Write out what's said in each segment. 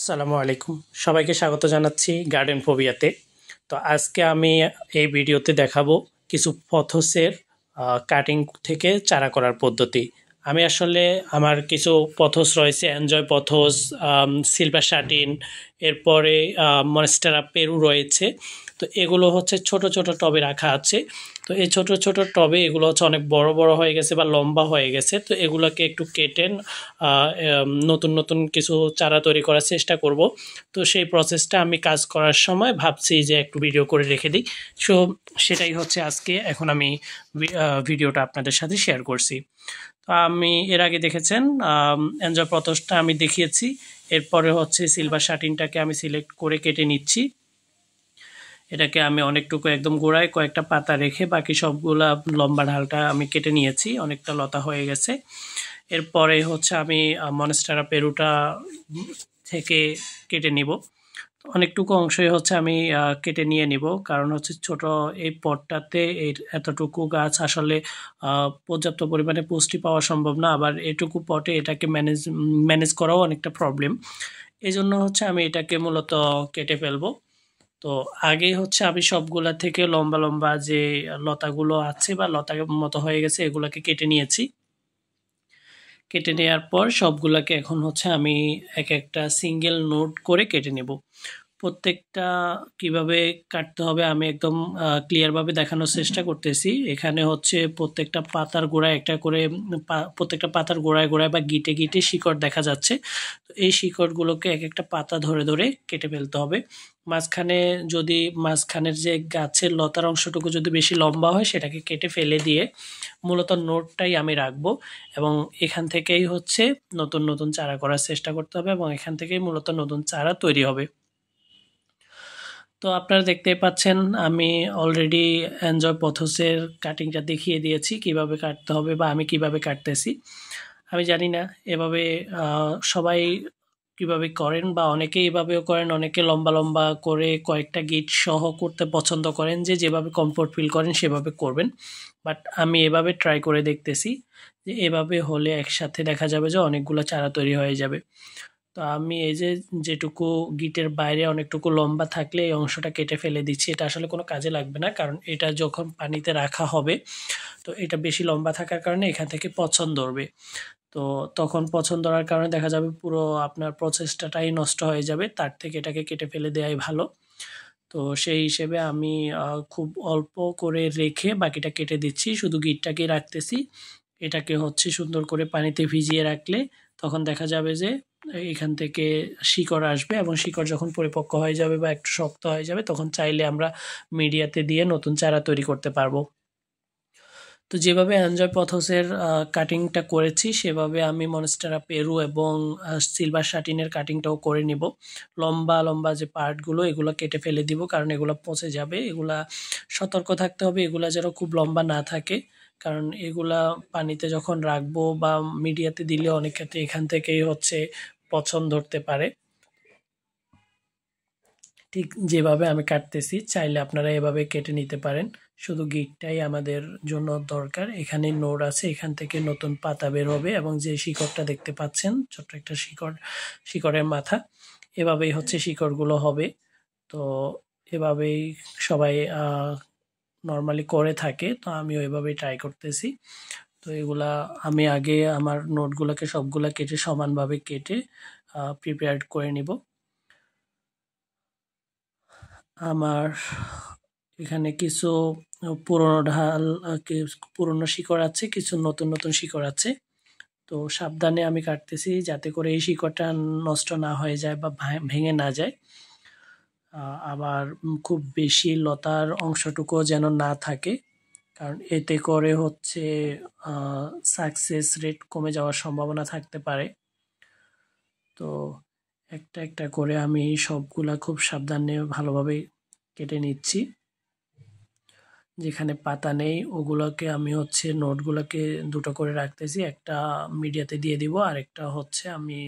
আসসালামু আলাইকুম। সবাইকে স্বাগত জানাচ্ছি গার্ডেন ফোবিয়াতে। তো আজকে আমি এই ভিডিওতে দেখাবো কিছু পথসের কাটিং থেকে চারা করার পদ্ধতি। আমি আসলে আমার কিছু পথস রয়েছে, এনজয় পথস, সিলভার শাটিন, এরপরে মনস্টেরা পেরু রয়েছে। তো এগুলো হচ্ছে ছোট ছোট টবে রাখা আছে। তো এই ছোট ছোট টবে এগুলো হচ্ছে অনেক বড় বড় হয়ে গেছে বা লম্বা হয়ে গেছে। তো এগুলোকে একটু কেটে নতুন নতুন কিছু চারা তৈরি করার চেষ্টা করব। তো সেই প্রসেসটা আমি কাজ করার সময় ভাবছি যে একটু ভিডিও করে রেখে দিই। সো সেটাই হচ্ছে আজকে এখন আমি ভিডিওটা আপনাদের সাথে শেয়ার করছি। তো আমি এর আগে দেখেছেন এনজয় পথসটা আমি দেখিয়েছি। এরপরে হচ্ছে সিলভার শাটিনটাকে আমি সিলেক্ট করে কেটে নিচ্ছি। এটাকে আমি অনেকটুকু একদম গোড়ায় কয়েকটা পাতা রেখে বাকি সবগুলা লম্বা ঢালটা আমি কেটে নিয়েছি, অনেকটা লতা হয়ে গেছে। এরপরে হচ্ছে আমি মনস্টেরা পেরুটা থেকে কেটে নিব। অনেকটুকু অংশই হচ্ছে আমি কেটে নিয়ে নিব, কারণ হচ্ছে ছোট এই পটটাতে এতটুকু গাছ আসলে পর্যাপ্ত পরিমাণে পুষ্টি পাওয়া সম্ভব না, আবার এটুকু পটে এটাকে ম্যানেজ করাও অনেকটা প্রবলেম। এই জন্য হচ্ছে আমি এটাকে মূলত কেটে ফেলবো। তো আগেই হচ্ছে আমি সবগুলা থেকে লম্বা লম্বা যে লতাগুলো আছে বা লতার মতো হয়ে গেছে এগুলাকে কেটে নিয়েছি। কেটে নেওয়ার পর সবগুলাকে এখন হচ্ছে আমি এক একটা সিঙ্গেল নোট করে কেটে নেব। প্রত্যেকটা কিভাবে কাটতে হবে আমি একদম ক্লিয়ারভাবে দেখানোর চেষ্টা করতেছি। এখানে হচ্ছে প্রত্যেকটা পাতার গোড়ায় একটা করে প্রত্যেকটা পাতার গোড়ায় গোড়ায় বা গিটে গিটে শিকড় দেখা যাচ্ছে। তো এই শিকড়গুলোকে এক একটা পাতা ধরে ধরে কেটে ফেলতে হবে। মাঝখানে যদি মাঝখানের যে গাছের লতার অংশটুকু যদি বেশি লম্বা হয় সেটাকে কেটে ফেলে দিয়ে মূলত নোটটাই আমি রাখবো, এবং এখান থেকেই হচ্ছে নতুন নতুন চারা করার চেষ্টা করতে হবে এবং এখান থেকেই মূলত নতুন চারা তৈরি হবে। তো আপনারা দেখতেই পাচ্ছেন আমি অলরেডি এনজয় পথসের কাটিংটা দেখিয়ে দিয়েছি কিভাবে কাটতে হবে বা আমি কিভাবে কাটতেছি। আমি জানি না এভাবে সবাই কিভাবে করেন, বা অনেকে এভাবেও করেন, অনেকে লম্বা লম্বা করে কয়েকটা গিট সহ করতে পছন্দ করেন, যে যেভাবে কমফোর্ট ফিল করেন সেভাবে করবেন। বাট আমি এভাবে ট্রাই করে দেখতেছি যে এভাবে হলে একসাথে দেখা যাবে যে অনেকগুলো চারা তৈরি হয়ে যাবে। তো আমি এই যে যেটুকু গিটের বাইরে অনেকটুকু লম্বা থাকলে এই অংশটা কেটে ফেলে দিচ্ছি। এটা আসলে কোনো কাজে লাগবে না, কারণ এটা যখন পানিতে রাখা হবে তো এটা বেশি লম্বা থাকার কারণে এখান থেকে পচন ধরবে। তো তখন পচন ধরার কারণে দেখা যাবে পুরো আপনার প্রচেষ্টাটাই নষ্ট হয়ে যাবে। তার থেকে এটাকে কেটে ফেলে দেওয়াই ভালো। তো সেই হিসেবে আমি খুব অল্প করে রেখে বাকিটা কেটে দিচ্ছি। শুধু গিঁটটাকেই রাখতেছি। এটাকে হচ্ছে সুন্দর করে পানিতে ভিজিয়ে রাখলে তখন দেখা যাবে যে এখান থেকে শিকড় আসবে, এবং শিকড় যখন পরিপক্ক হয়ে যাবে বা একটু শক্ত হয়ে যাবে তখন চাইলে আমরা মিডিয়াতে দিয়ে নতুন চারা তৈরি করতে পারবো। তো যেভাবে এনজয় পথসের কাটিংটা করেছি সেভাবে আমি মনস্টেরা পেরু এবং সিলভার শাটিনের কাটিংটাও করে নিব। লম্বা লম্বা যে পার্টগুলো এগুলো কেটে ফেলে দিব, কারণ এগুলো পচে যাবে। এগুলা সতর্ক থাকতে হবে এগুলা যেন খুব লম্বা না থাকে, কারণ এগুলা পানিতে যখন রাখবো বা মিডিয়াতে দিলে অনেক ক্ষেত্রে এখান থেকেই হচ্ছে পচন ধরতে পারে। ঠিক যেভাবে আমি কাটতেছি চাইলে আপনারা এভাবে কেটে নিতে পারেন। শুধু গিটটাই আমাদের জন্য দরকার। এখানে নোড আছে, এখান থেকে নতুন পাতা বের হবে, এবং যে শিকড়টা দেখতে পাচ্ছেন ছোট্ট একটা শিকড়, শিকড়ের মাথা, এভাবেই হচ্ছে শিকড়গুলো হবে। তো এভাবেই সবাই নর্মালি করে থাকে, তো আমি ওইভাবেই ট্রাই করতেছি। তো এগুলা আমি আগে আমার নোটগুলোকে সবগুলা কেটে সমানভাবে কেটে প্রিপেয়ার্ড করে নিব। আমার এখানে কিছু পুরনো ঢাল পুরনো শিকড় আছে, কিছু নতুন নতুন শিকড় আছে। তো সাবধানে আমি কাটতেছি যাতে করে এই শিকড়টা নষ্ট না হয়ে যায় বা ভেঙে না যায়। আবার খুব বেশি লতার অংশটুকুও যেন না থাকে, কারণ এতে করে হচ্ছে সাকসেস রেট কমে যাওয়ার সম্ভাবনা থাকতে পারে। তো একটা একটা করে আমি সবগুলা খুব সাবধানে ভালোভাবে কেটে নিচ্ছি। যেখানে পাতা নেই ওগুলোকে আমি হচ্ছে নোটগুলোকে দুটো করে রাখতেছি, একটা মিডিয়াতে দিয়ে দিব আর একটা হচ্ছে আমি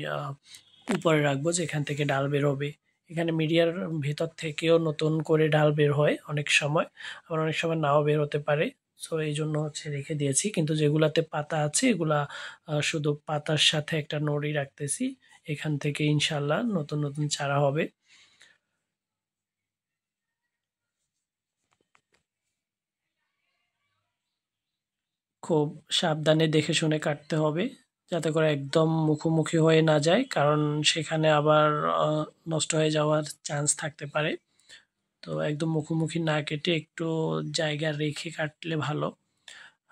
উপরে রাখবো যেখান থেকে ডাল বের হবে। এখানে মিডিয়ার ভেতর থেকেও নতুন করে ডাল বের হয় অনেক সময়, আবার অনেক সময় নাও বের হতে পারে। সো এই জন্য হচ্ছে রেখে দিয়েছি, কিন্তু যেগুলাতে পাতা আছে এগুলা শুধু পাতার সাথে একটা নড়ি রাখতেছি। এখান থেকে ইনশাল্লাহ নতুন নতুন চারা হবে। খুব সাবধানে দেখে শুনে কাটতে হবে যাতে করে একদম মুখোমুখি হয়ে না যায়, কারণ সেখানে আবার নষ্ট হয়ে যাওয়ার চান্স থাকতে পারে। তো একদম মুখোমুখি না কেটে একটু জায়গা রেখে কাটলে ভালো।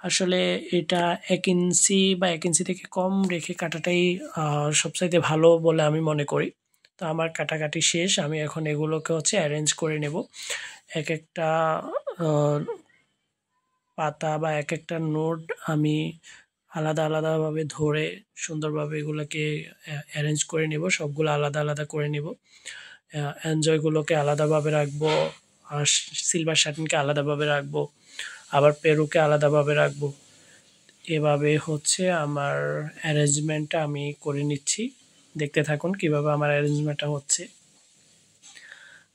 আসলে এটা ১ ইঞ্চি বা ১ ইঞ্চি থেকে কম রেখে কাটাটাই সবচাইতে ভালো বলে আমি মনে করি। তো আমার কাটাকাটি শেষ। আমি এখন এগুলোকে হচ্ছে অ্যারেঞ্জ করে নেব। একেকটা আ পাতা বা একেকটা নোট আমি আলাদা, আলাদাভাবে ধরে সুন্দরভাবে এগুলাকে অ্যারেঞ্জ করে নেব। সবগুলো আলাদা, আলাদা করে নেব। এনজয়গুলোকে আলাদাভাবে রাখবো। আর সিলভার শার্টিনকে আলাদাভাবে রাখবো। আবার পেরুকে আলাদাভাবে রাখবো। এভাবে হচ্ছে আমার অ্যারেঞ্জমেন্টটা আমি করে নিচ্ছি। দেখতে থাকুন কিভাবে আমার অ্যারেঞ্জমেন্টটা হচ্ছে।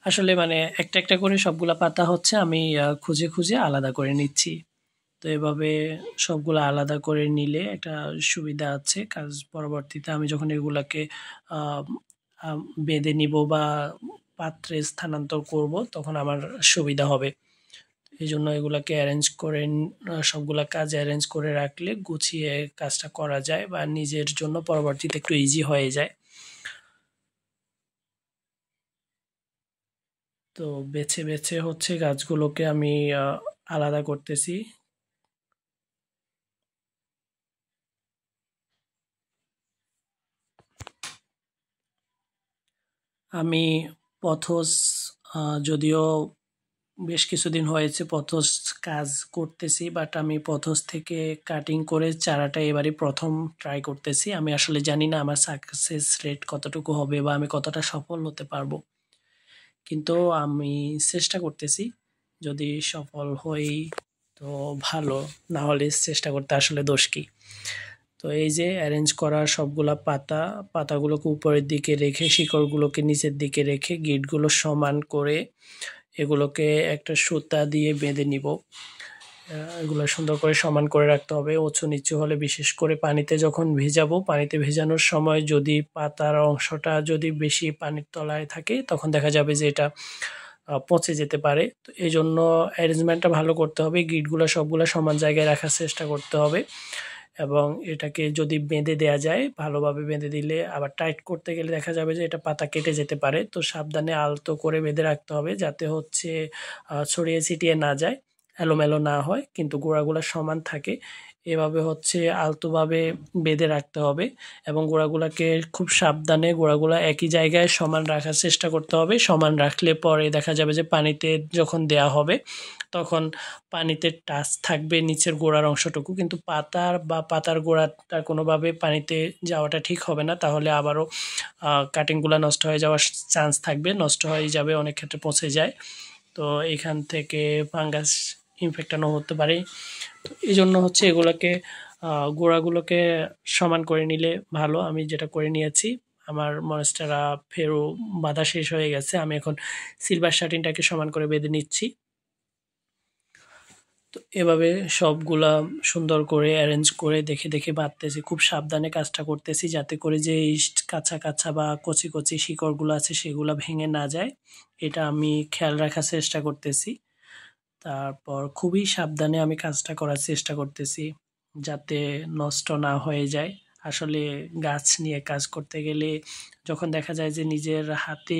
আসলে মানে একটা, একটা করে সবগুলা পাতা হচ্ছে আমি খুঁজে, খুঁজে আলাদা করে নিচ্ছি। তো এভাবে সবগুলা আলাদা করে নিলে একটা সুবিধা আছে। কাজ পরবর্তীতে আমি যখন এগুলাকে আ আম বেঁধে নিবো বা পাত্রে স্থানান্তর করব তখন আমার সুবিধা হবে। এজন্য এগুলাকে অ্যারেঞ্জ করে সবগুলা কাজ অ্যারেঞ্জ করে রাখলে গুছিয়ে কাজটা করা যায় বা নিজের জন্য পরবর্তীতে একটু ইজি হয়ে যায়। তো বেছে, বেছে হচ্ছে গাছগুলোকে আমি আলাদা করতেছি। আমি পথস যদিও বেশ কিছুদিন হয়েছে পথস কাজ করতেছি, বাট আমি পথস থেকে কাটিং করে চারাটা এবারই ১ম ট্রাই করতেছি। আমি আসলে জানি না আমার সাকসেস রেট কতটুকু হবে বা আমি কতটা সফল হতে পারবো। কিন্তু আমি চেষ্টা করতেছি। যদি সফল হই তো ভালো, না হলে চেষ্টা করতে আসলে দোষ কি? তো এই যে অ্যারেঞ্জ করা সবগুলা পাতা, পাতাগুলোকে উপরের দিকে রেখে শিকড়গুলোকে নিচের দিকে রেখে গিঁটগুলো সমান করে এগুলোকে একটা সুতা দিয়ে বেঁধে নিব। এগুলো সুন্দর করে সমান করে রাখতে হবে। উঁচু নিচু হলে বিশেষ করে পানিতে যখন ভেজাবো, পানিতে ভেজানোর সময় যদি পাতার অংশটা যদি বেশি পানির তলায় থাকে তখন দেখা যাবে যে এটা পচে যেতে পারে। তো এজন্য অ্যারেঞ্জমেন্টটা ভালো করতে হবে। গিঁটগুলো সবগুলা সমান জায়গায় রাখার চেষ্টা করতে হবে এবং এটাকে যদি বেঁধে দেয়া যায়, ভালোভাবে বেঁধে দিলে আবার টাইট করতে গেলে দেখা যাবে যে এটা পাতা কেটে যেতে পারে। তো সাবধানে আলতো করে বেঁধে রাখতে হবে যাতে হচ্ছে ছড়িয়ে ছিটিয়ে না যায়, এলোমেলো না হয় কিন্তু গোড়াগুলা সমান থাকে। এভাবে হচ্ছে আলতোভাবে বেঁধে রাখতে হবে এবং গোড়াগুলাকে খুব সাবধানে গোড়াগুলা একই জায়গায় সমান রাখার চেষ্টা করতে হবে। সমান রাখলে পরে দেখা যাবে যে পানিতে যখন দেয়া হবে তখন পানিতে টাচ থাকবে নিচের গোড়ার অংশটুকু, কিন্তু পাতার গোড়াটা কোনোভাবে পানিতে যাওয়াটা ঠিক হবে না। তাহলে আবারও কাটিংগুলা নষ্ট হয়ে যাওয়ার চান্স থাকবে, নষ্ট হয়ে যাবে, অনেক ক্ষেত্রে পচে যায়। তো এখান থেকে ফাঙ্গাস ইনফেক্টানও হতে পারে। তো এই জন্য হচ্ছে এগুলোকে গোড়াগুলোকে সমান করে নিলে ভালো। আমি যেটা করে নিয়েছি, আমার মনস্টেরা ফেরো বাঁধা শেষ হয়ে গেছে। আমি এখন সিলভার শাটিনটাকে সমান করে বেঁধে নিচ্ছি। তো এভাবে সবগুলা সুন্দর করে অ্যারেঞ্জ করে দেখে, দেখে বাঁধতেছি। খুব সাবধানে কাজটা করতেছি যাতে করে যে এই কাঁচা, কাঁচা বা কচি, কচি শিকড়গুলো আছে সেগুলা ভেঙে না যায়। এটা আমি খেয়াল রাখার চেষ্টা করতেছি। তারপর খুবই সাবধানে আমি কাজটা করার চেষ্টা করতেছি যাতে নষ্ট না হয়ে যায়। আসলে গাছ নিয়ে কাজ করতে গেলে যখন দেখা যায় যে নিজের হাতে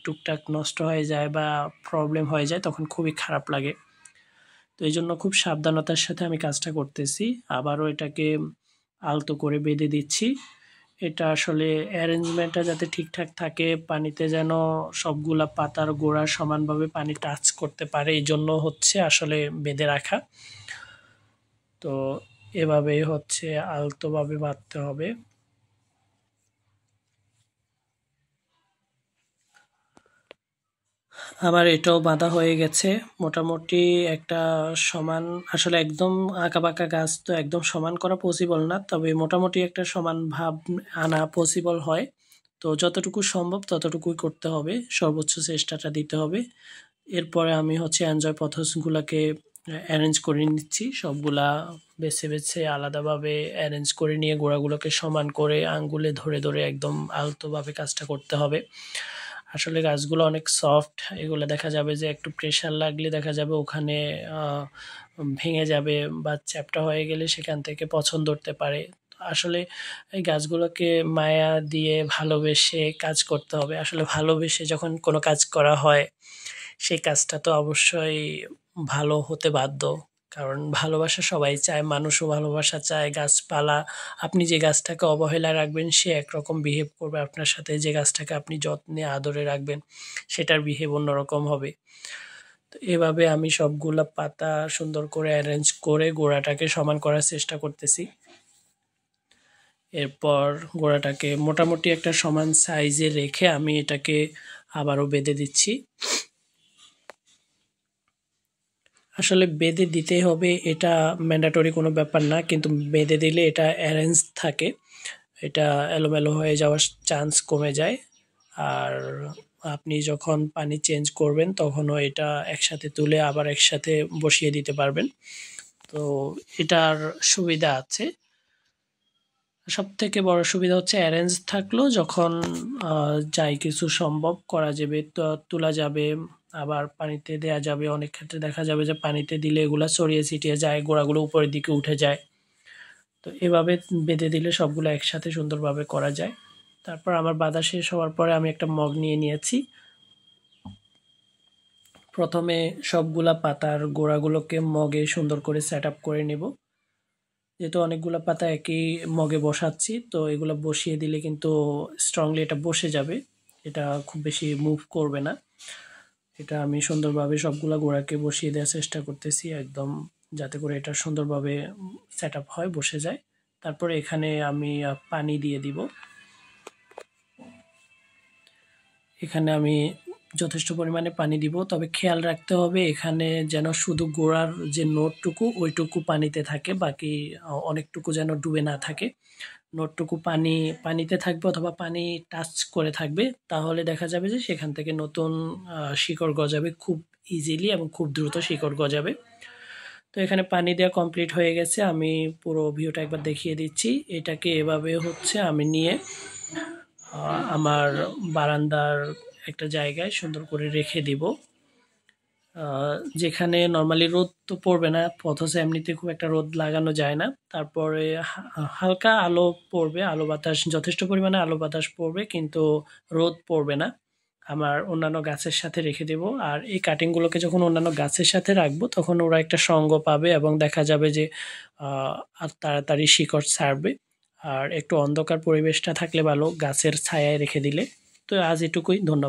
টুকটাক নষ্ট হয়ে যায় বা প্রবলেম হয়ে যায় তখন খুবই খারাপ লাগে। তো এইজন্য খুব সাবধানতার সাথে আমি কাজটা করতেছি। আবারও এটাকে আলতো করে বেঁধে দিচ্ছি। এটা আসলে অ্যারেঞ্জমেন্টটা যাতে ঠিকঠাক থাকে, পানিতে যেন সবগুলা পাতার গোড়া সমানভাবে পানি টাচ করতে পারে এইজন্য হচ্ছে আসলে বেঁধে রাখা। তো এভাবেই হচ্ছে আলতোভাবে বাঁধতে হবে। আমার এটাও বাঁধা হয়ে গেছে। মোটামুটি একটা সমান, আসলে একদম আঁকাবাঁকা গাছ তো একদম সমান করা পসিবল না। তবে মোটামুটি একটা সমান ভাব আনা পসিবল হয়। তো যতটুকু সম্ভব ততটুকুই করতে হবে। সর্বোচ্চ চেষ্টাটা দিতে হবে। এরপরে আমি হচ্ছে এনজয় পথসগুলাকে অ্যারেঞ্জ করে নিচ্ছি। সবগুলা বেছে বেছে আলাদাভাবে অ্যারেঞ্জ করে নিয়ে গোড়াগুলোকে সমান করে আঙ্গুলে ধরে ধরে একদম আলতোভাবে কাজটা করতে হবে। আসলে গাছগুলো অনেক সফট, এগুলো দেখা যাবে যে একটু প্রেশার লাগলে দেখা যাবে ওখানে ভেঙে যাবে বা চ্যাপ্টা হয়ে গেলে সেখান থেকে পছন্দ ধরতে পারে। আসলে এই গাছগুলোকে মায়া দিয়ে ভালোবেসে কাজ করতে হবে। আসলে ভালোবেসে যখন কোনো কাজ করা হয় সেই কাজটা তো অবশ্যই ভালো হতে বাধ্য। কারণ ভালোবাসা সবাই চায়, মানুষও ভালোবাসা চায়, গাছপালা। আপনি যে গাছটাকে অবহেলায় রাখবেন সে একরকম বিহেভ করবে আপনার সাথে, যে গাছটাকে আপনি যত্নে আদরে রাখবেন সেটার বিহেভ অন্যরকম হবে। তো এভাবে আমি সবগুলা পাতা সুন্দর করে অ্যারেঞ্জ করে গোড়াটাকে সমান করার চেষ্টা করতেছি। এরপর গোড়াটাকে মোটামুটি একটা সমান সাইজে রেখে আমি এটাকে আবারও বেঁধে দিচ্ছি। আসলে বেঁধে দিতে হবে এটা ম্যান্ডেটরি কোনো ব্যাপার না, কিন্তু বেঁধে দিলে এটা অ্যারেঞ্জ থাকে, এটা এলোমেলো হয়ে যাওয়ার চান্স কমে যায়। আর আপনি যখন পানি চেঞ্জ করবেন তখনও এটা একসাথে তুলে আবার একসাথে বসিয়ে দিতে পারবেন। তো এটার সুবিধা আছে। সবথেকে বড় সুবিধা হচ্ছে অ্যারেঞ্জ থাকলেও যখন যাই কিছু সম্ভব করা যাবে, তো তোলা যাবে, আবার পানিতে দেয়া যাবে। অনেক ক্ষেত্রে দেখা যাবে যে পানিতে দিলে এগুলা ছড়িয়ে ছিটিয়ে যায়, গোড়াগুলো উপরের দিকে উঠে যায়। তো এভাবে বেঁধে দিলে সবগুলো একসাথে সুন্দরভাবে করা যায়। তারপর আমার বাঁধা শেষ হওয়ার পরে আমি একটা মগ নিয়ে নিয়েছি। প্রথমে সবগুলা পাতার গোড়াগুলোকে মগে সুন্দর করে সেট আপ করে নেব। যেহেতু অনেকগুলো পাতা একই মগে বসাচ্ছি, তো এগুলো বসিয়ে দিলে কিন্তু স্ট্রংলি এটা বসে যাবে, এটা খুব বেশি মুভ করবে না। এটা আমি সুন্দরভাবে সবগুলা গোড়াকে বসিয়ে দেওয়ার চেষ্টা করতেছি একদম, যাতে করে এটা সুন্দরভাবে সেট আপ হয়, বসে যায়। তারপরে এখানে আমি পানি দিয়ে দিব। এখানে আমি যথেষ্ট পরিমাণে পানি দিব, তবে খেয়াল রাখতে হবে এখানে যেন শুধু গোড়ার যে নোটটুকু ওইটুকু পানিতে থাকে, বাকি অনেকটুকু যেন ডুবে না থাকে। নোটটুকু পানিতে থাকবে অথবা পানি টাচ করে থাকবে, তাহলে দেখা যাবে যে সেখান থেকে নতুন শিকড় গজাবে খুব ইজিলি এবং খুব দ্রুত শিকড় গজাবে। তো এখানে পানি দেওয়া কমপ্লিট হয়ে গেছে, আমি পুরো ভিউটা একবার দেখিয়ে দিচ্ছি। এটাকে এভাবে হচ্ছে আমি নিয়ে আমার বারান্দার একটা জায়গায় সুন্দর করে রেখে দিব, যেখানে নর্মালি রোদ তো পড়বে না, অথচ এমনিতে খুব একটা রোদ লাগানো যায় না। তারপরে হালকা আলো পড়বে, আলো বাতাস যথেষ্ট পরিমাণে আলো বাতাস পড়বে, কিন্তু রোদ পড়বে না। আমার অন্যান্য গাছের সাথে রেখে দেব। আর এই কাটিংগুলোকে যখন অন্যান্য গাছের সাথে রাখবো তখন ওরা একটা সঙ্গ পাবে এবং দেখা যাবে যে আর তাড়াতাড়ি শিকড় ছাড়বে। আর একটু অন্ধকার পরিবেশটা থাকলে ভালো, গাছের ছায়ায় রেখে দিলে। তো আজ এটুকুই, ধন্যবাদ।